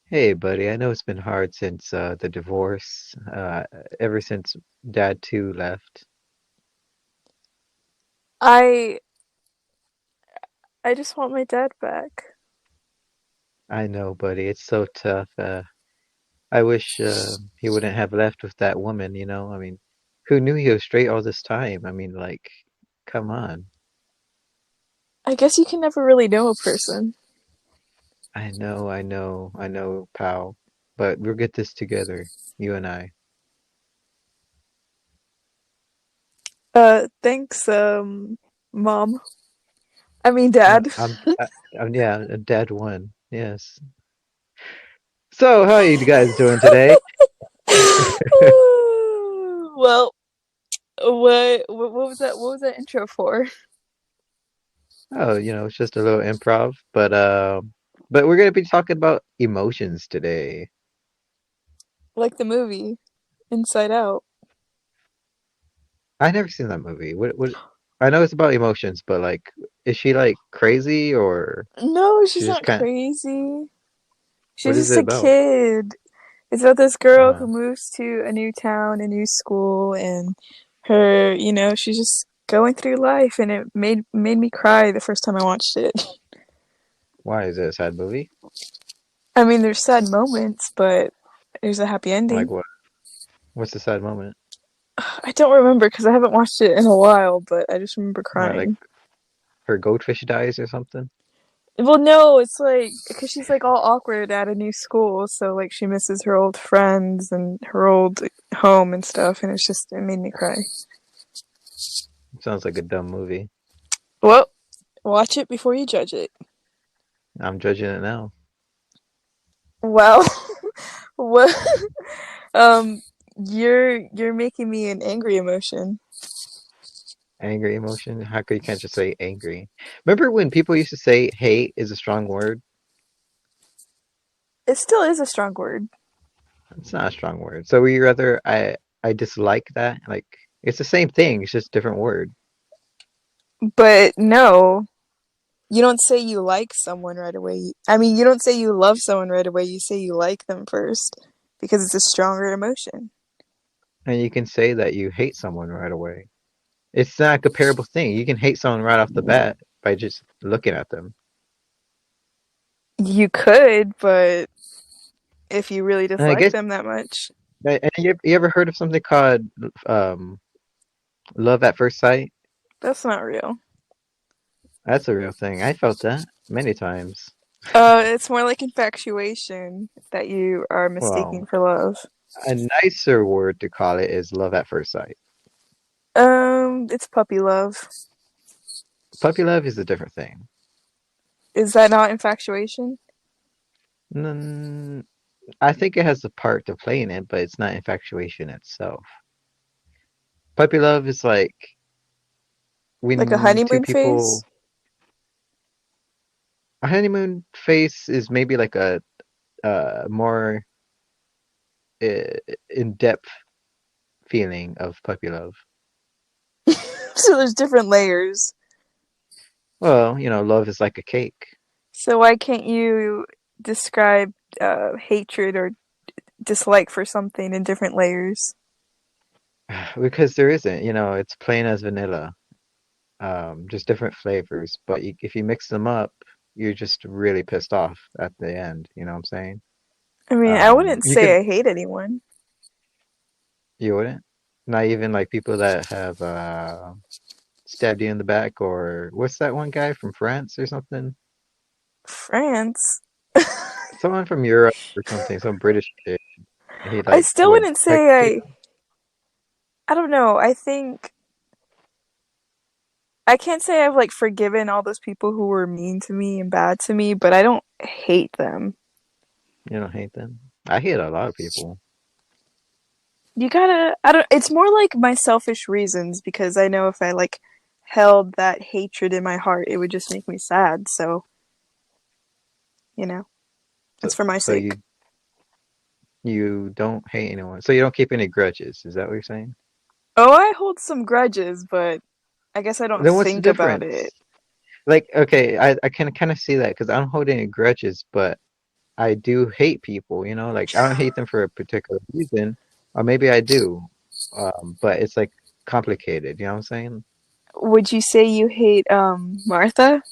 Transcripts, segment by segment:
Hey, buddy, I know it's been hard since the divorce, ever since Dad too left. I I just want my dad back. I know, buddy, it's so tough. I wish he wouldn't have left with that woman, you know? I mean, who knew he was straight all this time? I mean, like, come on. I guess you can never really know a person. I know, pal. But we'll get this together, you and I. Thanks, mom. I mean, dad. Yeah, Dad won. Yes. So, how are you guys doing today? Well, what was that? What was that intro for? Oh, it's just a little improv, but we're gonna be talking about emotions today. Like the movie Inside Out. I never seen that movie. What I know it's about emotions, but like is she like crazy or No, she she's just not kind of crazy. what She's is just it a about? kid. It's about this girl Uh, who moves to a new town, a new school, and she's just going through life, and it made me cry the first time I watched it. why is it a sad movie? I mean, there's sad moments, but there's a happy Like ending. what? What's the sad moment? I don't remember because I haven't watched it in a while, but I just remember Why like crying. her goldfish dies or something? Well, no, it's like because she's like all awkward at a new school, so like she misses her old friends and her old home and stuff, and it made me cry. Sounds like a dumb movie. Well, watch it before you judge it. I'm judging it now. Well, what? Um, you're making me an angry emotion. Angry emotion? How could you can't just say angry? Remember when people used to say hate is a strong word? It still is a strong word, It's not a strong word. So we rather I dislike that. Like it's the same thing. It's just a different word. but no, you don't say you like someone right away. I mean, you don't say you love someone right away. You say you like them first because it's a stronger emotion. And you can say that you hate someone right away. It's not a comparable thing. You can hate someone right off the bat by just looking at them. You could, but if you really And I dislike guess them that much, and you ever heard of something called um love at first sight? that's not real. That's a real thing. I felt that many times. It's more like infatuation that you are mistaking Well, for love. a nicer word to call it is love at first sight. It's puppy love. Puppy love is a different thing. Is that not infatuation? Mm, I think it has a part to play in it, but it's not infatuation itself. Puppy love is like Like a when two honeymoon phase? people. A honeymoon phase is maybe like a more in-depth feeling of puppy love. So there's different layers. Well, love is like a cake So why can't you describe hatred or dislike for something in different layers? because there isn't. It's plain as vanilla, just different flavors. But if you mix them up, you're just really pissed off at the end. You know what I'm saying? I mean, I wouldn't You could say I hate anyone. You wouldn't? Not even like people that have stabbed you in the back, or what's that one guy from France or something? France. Someone from Europe or something, some British kid. He I like still what wouldn't pecked say you? I don't know. I think I can't say I've like forgiven all those people who were mean to me and bad to me, but I don't hate them. You don't hate them? I hate a lot of people. You gotta, I don't, it's more like my selfish reasons because I know if I like held that hatred in my heart, it would just make me sad. So, you know, So it's for my so sake. you don't hate anyone. So you don't keep any grudges. Is that what you're saying? Oh, I hold some grudges, but I guess I don't Then what's the think about it. difference? Like, okay, I can kind of see that because I don't hold any grudges, but I do hate people, you know, like I don't hate them for a particular reason, or maybe I do, but it's like complicated, you know what I'm saying? Would you say you hate Martha?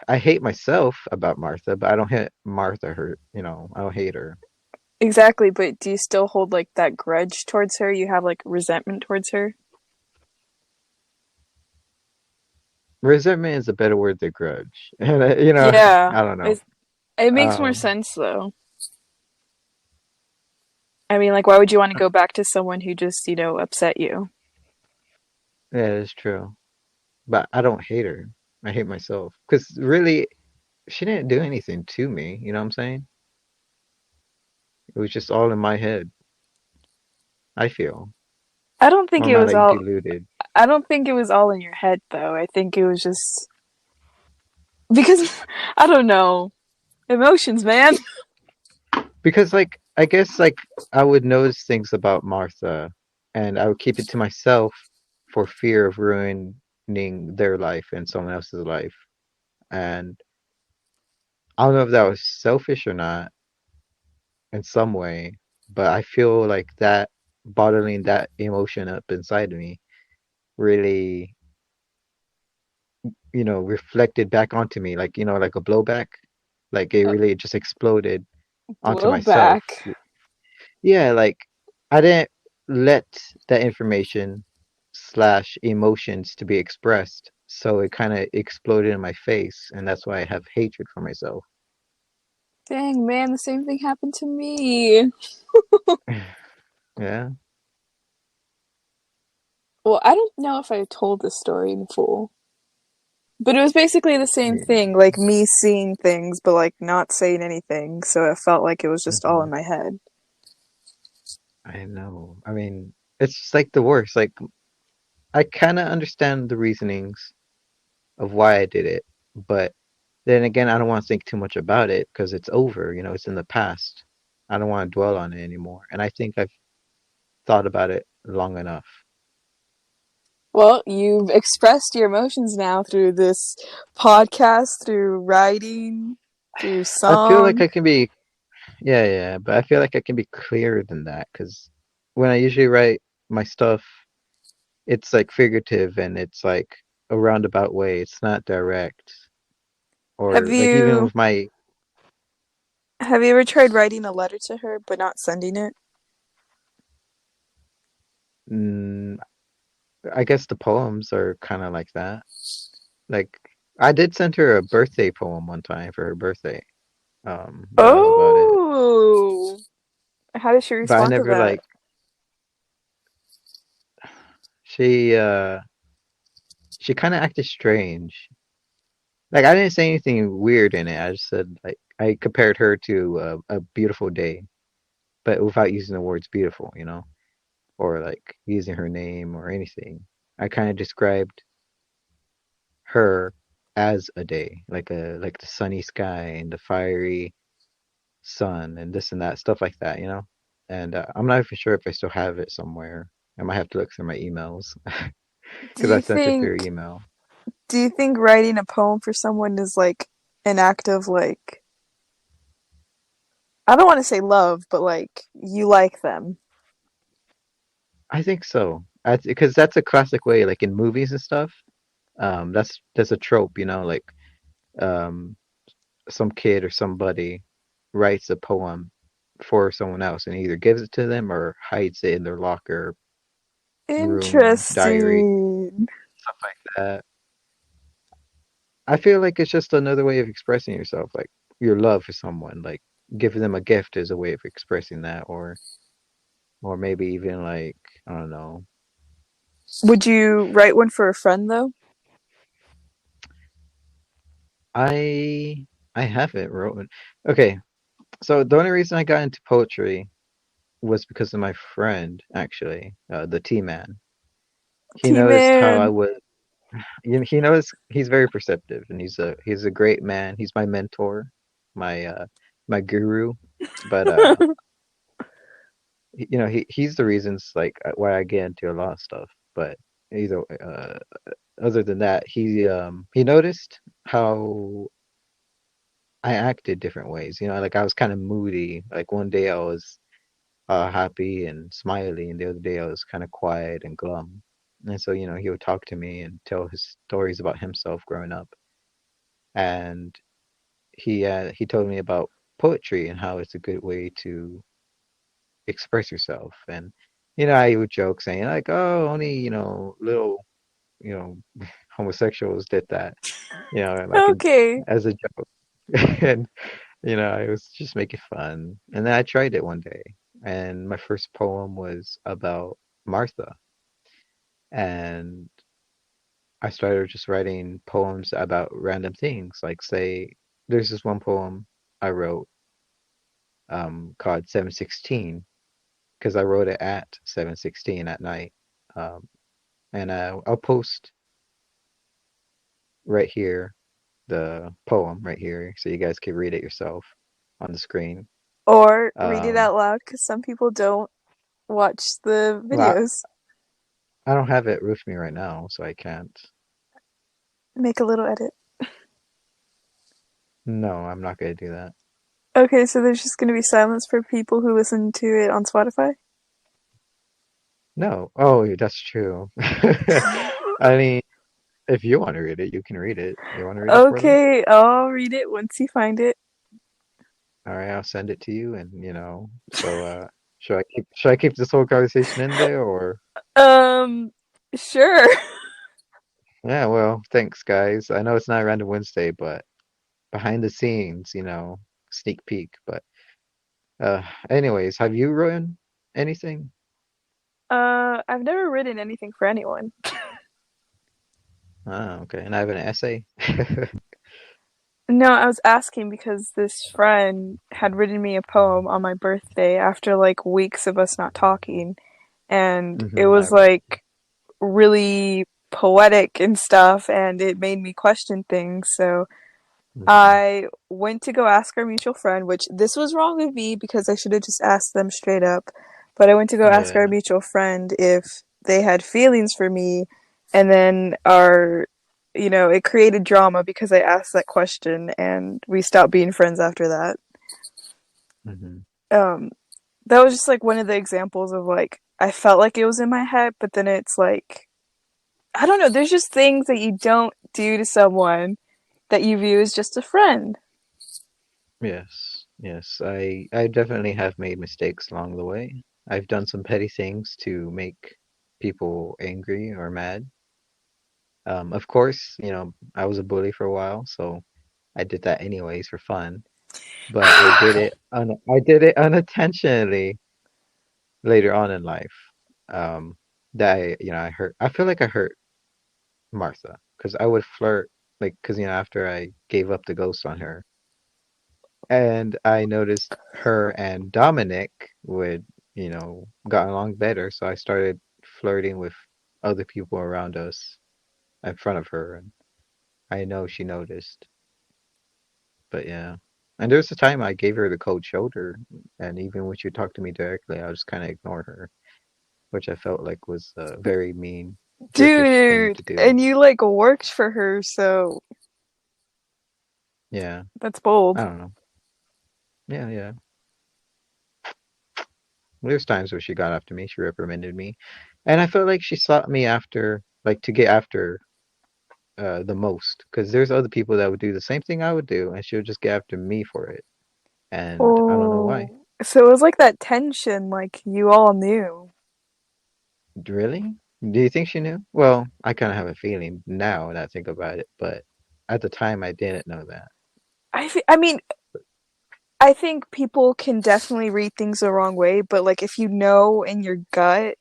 I hate myself about Martha, but I don't hate Martha, her, I don't hate her. Exactly, but do you still hold like that grudge towards her? You have like resentment towards her? Resentment is a better word than grudge. And, Yeah, I don't know. it makes more Um, sense though. I mean, like, why would you want to go back to someone who just, upset you? yeah, it's true. But I don't hate her. I hate myself. Because really, she didn't do anything to me, you know what I'm saying? It was just all in my head, I feel. I don't think Or it am I was like all. deluded? I don't think it was all in your head though. I think it was just because I don't know emotions, man. Because like I guess like I would notice things about Martha and I would keep it to myself for fear of ruining their life and someone else's life. And I don't know if that was selfish or not in some way, but I feel like that bottling that emotion up inside of me really, reflected back onto me like, like a blowback. Like it really just exploded onto myself. Blowback. Yeah, like I didn't let that information slash emotions to be expressed, so it kind of exploded in my face, and that's why I have hatred for myself. Dang, man, the same thing happened to me. Yeah. Well, I don't know if I told this story in full, but it was basically the same Yeah. thing, like me seeing things, but like not saying anything. So it felt like it was just all Hmm. in my head. I know. I mean, it's just like the worst. Like I kind of understand the reasonings of why I did it, but then again, I don't want to think too much about it because it's over, it's in the past. I don't want to dwell on it anymore. And I think I've thought about it long enough. Well, you've expressed your emotions now through this podcast, through writing, through I feel like song. I can be, yeah, yeah, but I feel like I can be clearer than that because when I usually write my stuff, it's like figurative and it's like a roundabout way. It's not direct. Have Or like even you with my, have you ever tried writing a letter to her but not sending it? mm, I guess the poems are kind of like that. Like I did send her a birthday poem one time for her birthday. But that was about it. Oh, how did she But I respond to never that? like she she kind of acted strange. Like I didn't say anything weird in it. I just said like I compared her to a beautiful day, but without using the words beautiful, or like using her name or anything. I kind of described her as a day, like the sunny sky and the fiery sun and this and that stuff like that, And I'm not even sure if I still have it somewhere. I might have to look through my emails Do because I you sent it through think email. do you think writing a poem for someone is like an act of like I don't want to say love, but like you like them? I think so. Because that's a classic way, like in movies and stuff. That's a trope, like um, some kid or somebody writes a poem for someone else and either gives it to them or hides it in their locker, room, diary, Interesting. stuff like that. I feel like it's just another way of expressing yourself, like your love for someone, like giving them a gift is a way of expressing that, or maybe even like I don't know. Would you write one for a friend though? I I haven't written. Okay, so the only reason I got into poetry was because of my friend, actually, the T Man. He noticed how I T-Man. was. He knows he's very perceptive, and he's a great man. He's my mentor, my guru. But he's the reasons like why I get into a lot of stuff. But either other than that, he noticed how I acted different ways. You know, like I was kind of moody. Like one day I was happy and smiley, and the other day I was kind of quiet and glum. And so, he would talk to me and tell his stories about himself growing up. And he told me about poetry and how it's a good way to express yourself. And I would joke saying like, "Oh, only little you know homosexuals did that," like Okay. as a joke. And I was just making fun. And then I tried it one day, and my first poem was about Martha. And I started just writing poems about random things. Like, say, there's this one poem I wrote called 716 because I wrote it at 716 at night. Um, and I'll post right here the poem right here so you guys can read it yourself on the screen. Or read it Um, out loud because some people don't watch the well, videos. I don't have it with me right now, so I can't. Make a little edit. No, I'm not gonna do that. Okay, so there's just gonna be silence for people who listen to it on Spotify. No. Oh, that's true. I mean, if you want to read it, you can read it. You want to read it for them? Okay, I'll read it once you find it. All right, I'll send it to you, and so should I keep this whole conversation in there, or Um, sure. yeah, well, thanks guys. I know it's not Random Wednesday, but behind the scenes, sneak peek. But uh anyways, have you written anything? I've never written anything for anyone. Ah, okay. And I have an essay. No, I was asking because this friend had written me a poem on my birthday after like weeks of us not talking, and it I was remember. like really poetic and stuff, and it made me question things. So Hmm. I went to go ask our mutual friend, which this was wrong of me because I should have just asked them straight up. But I went to go ask our Yeah. mutual friend if they had feelings for me, and then it created drama because I asked that question, and we stopped being friends after that. Hmm. Um, that was just like one of the examples of like I felt like it was in my head, but then it's like I don't know. There's just things that you don't do to someone that you view as just a friend. Yes. Yes. I definitely have made mistakes along the way. I've done some petty things to make people angry or mad. Of course, I was a bully for a while, so I did that anyways for fun. But I did it unintentionally later on in life. Um, that I feel like I hurt Martha because I would flirt, like, because after I gave up the ghost on her, and I noticed her and Dominic would got along better, so I started flirting with other people around us in front of her, and I know she noticed. But yeah. And there was a time I gave her the cold shoulder, and even when she talked to me directly, I just kind of ignore her, which I felt like was a very mean British thing Dude, to do. and you like worked for her, so Yeah, that's I bold. don't know. Yeah, yeah. There's times where she got after me, she reprimanded me, and I felt like she sought me after, like, to get after the most, because there's other people that would do the same thing I would do, and she would just get after me for it, and I don't know why. Oh, so it was like that tension, like you all knew. Really? Do you think she knew? Well, I kind of have a feeling now that I think about it, but at the time I didn't know that. I mean, I think people can definitely read things the wrong way, but like if you know in your gut,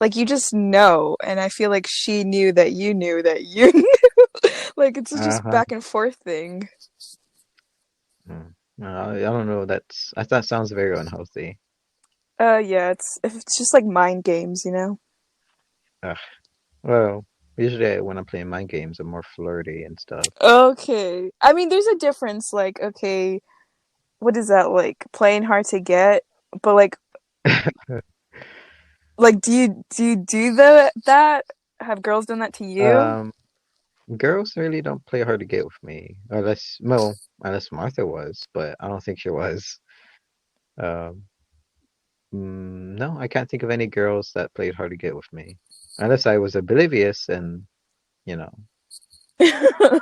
like you just know, and I feel like she knew that you knew. Like it's just Uh-huh. back and forth thing. Mm. I don't know. That sounds very unhealthy. Yeah, it's just like mind games. Ugh. Well, usually when I'm playing mind games, I'm more flirty and stuff. Okay. I mean, there's a difference, like, okay, what is that like? Playing hard to get, but like do you do that? Have girls done that to you? Um, girls really don't play hard to get with me, unless well, unless Martha was, but I don't think she was. Um, no, I can't think of any girls that played hard to get with me, unless I was oblivious and you know. I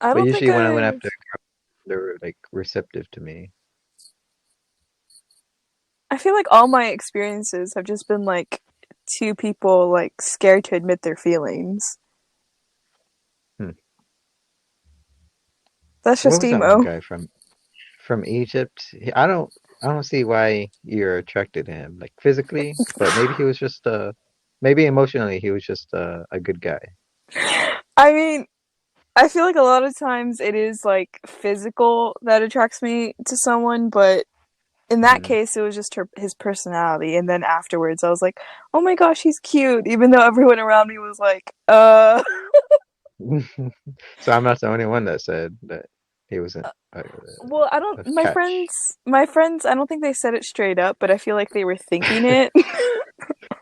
But don't think usually when I went I've. after, they were like receptive to me. I feel like all my experiences have just been like two people like scared to admit their feelings. Hmm. That's What just was that one emo. guy from Egypt? I don't see why you're attracted to him, like physically, but maybe he was just maybe emotionally he was just a good guy. I mean, I feel like a lot of times it is like physical that attracts me to someone, but in that Hmm. case, it was just his personality. And then afterwards, I was like, oh my gosh, he's cute, even though everyone around me was like, So I'm not the only one that said that he wasn't well, I don't, a catch. my friends, I don't think they said it straight up, but I feel like they were thinking it.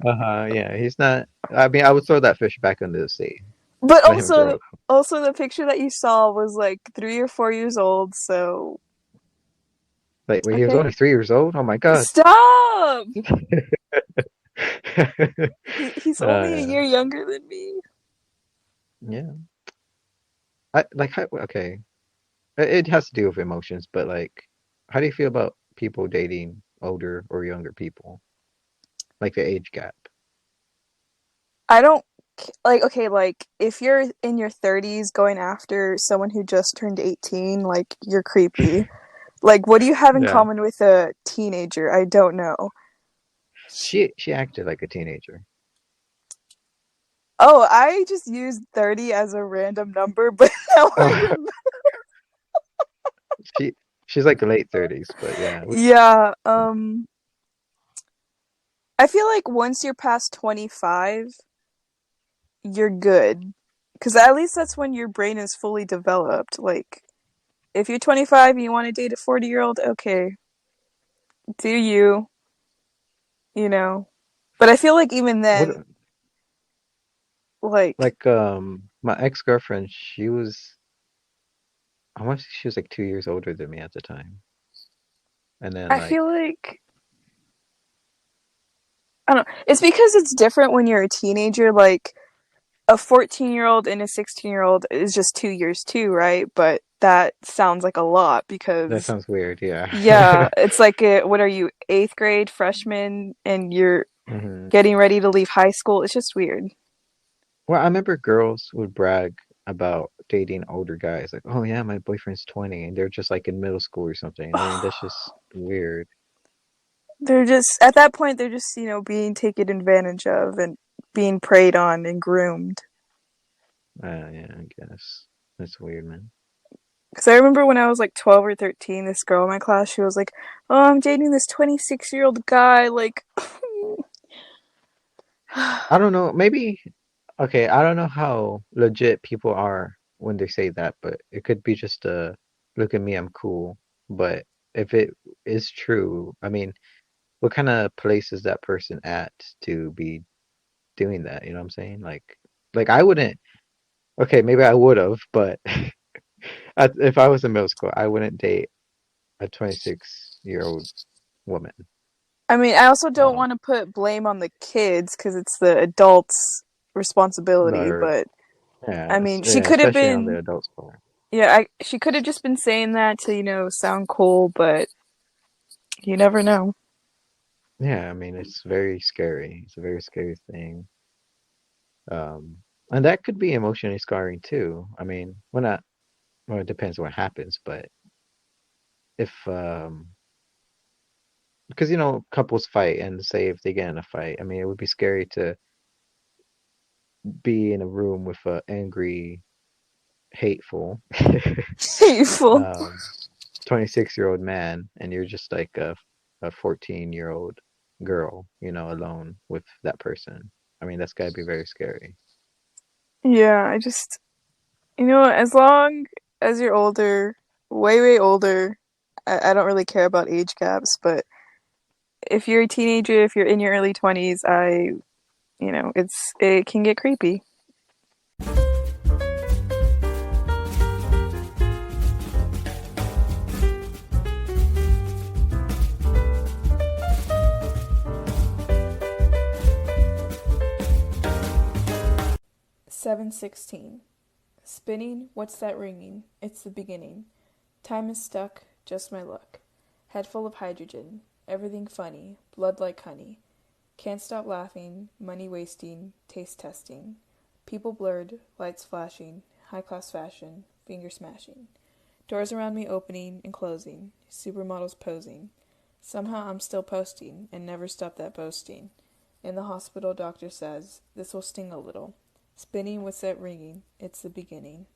Uh-huh, yeah, he's not. I mean, I would throw that fish back into the sea. But Let him grow. also the picture that you saw was like 3 or 4 years old, so Like, when he was okay. only 3 years old. Oh my God. Stop! He's only a Yeah, year younger than me. yeah. Okay. It has to do with emotions, but like, how do you feel about people dating older or younger people? Like the age gap. I don't like okay, like if you're in your 30s going after someone who just turned 18, like you're creepy. Like what do you have in Yeah. common with a teenager? I don't know. She acted like a teenager. Oh, I just used 30 as a random number, but now I Oh, remember. she she's like late 30s, but yeah, which Yeah, I feel like once you're past 25, you're good. Cuz at least that's when your brain is fully developed. Like if you're 25 and you want to date a 40-year-old, okay, do you, you know. But I feel like even what then, like like my ex-girlfriend, she was I want to say she was like 2 years older than me at the time. And then I like feel like I don't know. It's because it's different when you're a teenager. Like a 14-year-old and a 16-year-old is just 2 years too, right? But that sounds like a lot that because sounds weird, yeah. yeah, it's like what are you, eighth grade freshman, and you're Hmm. getting ready to leave high school? It's just weird. Well, I remember girls would brag about dating older guys, like, "Oh yeah, my boyfriend's 20," and they're just like in middle school or something. I mean, that's just weird. They're just at that point they're just being taken advantage of and being preyed on and groomed. Yeah, I guess that's weird, man. Because I remember when I was like 12 or 13, this girl in my class, she was like, oh, I'm dating this 26-year-old guy. Like, I don't know. Maybe okay. I don't know how legit people are when they say that, but it could be just a look at me, I'm cool. But if it is true, I mean, what kind of place is that person at to be doing that? You know what I'm saying? Like I wouldn't. Okay, maybe I would have, but if I was in middle school, I wouldn't date a 26-year-old woman. I mean, I also don't Um, want to put blame on the kids because it's the adults' responsibility, or but I yeah, mean, she yeah, could have especially on the been, adults part. yeah, she could have just been saying that to, sound cool, but you never know. Yeah, I mean, it's very scary. It's a very scary thing. Um, and that could be emotionally scarring too. I mean, well, not, well, it depends what happens, but if, because couples fight and say if they get in a fight, I mean, it would be scary to be in a room with a angry, hateful, Hateful. um, 26-year-old man, and you're just like a 14-year-old girl, alone with that person. I mean, that's gotta be very scary. Yeah, I just, as long as you're older, way, way older, I don't really care about age gaps, but if you're a teenager, if you're in your early 20s, it can get creepy. 7:16. Spinning, what's that ringing? It's the beginning. Time is stuck, just my luck. Head full of hydrogen, everything funny, blood like honey. Can't stop laughing, money wasting, taste testing. People blurred, lights flashing, high class fashion, finger smashing. Doors around me opening and closing, supermodels posing. Somehow I'm still posting and never stop that boasting. In the hospital, doctor says, this will sting a little. Spinning with that ringing, it's the beginning.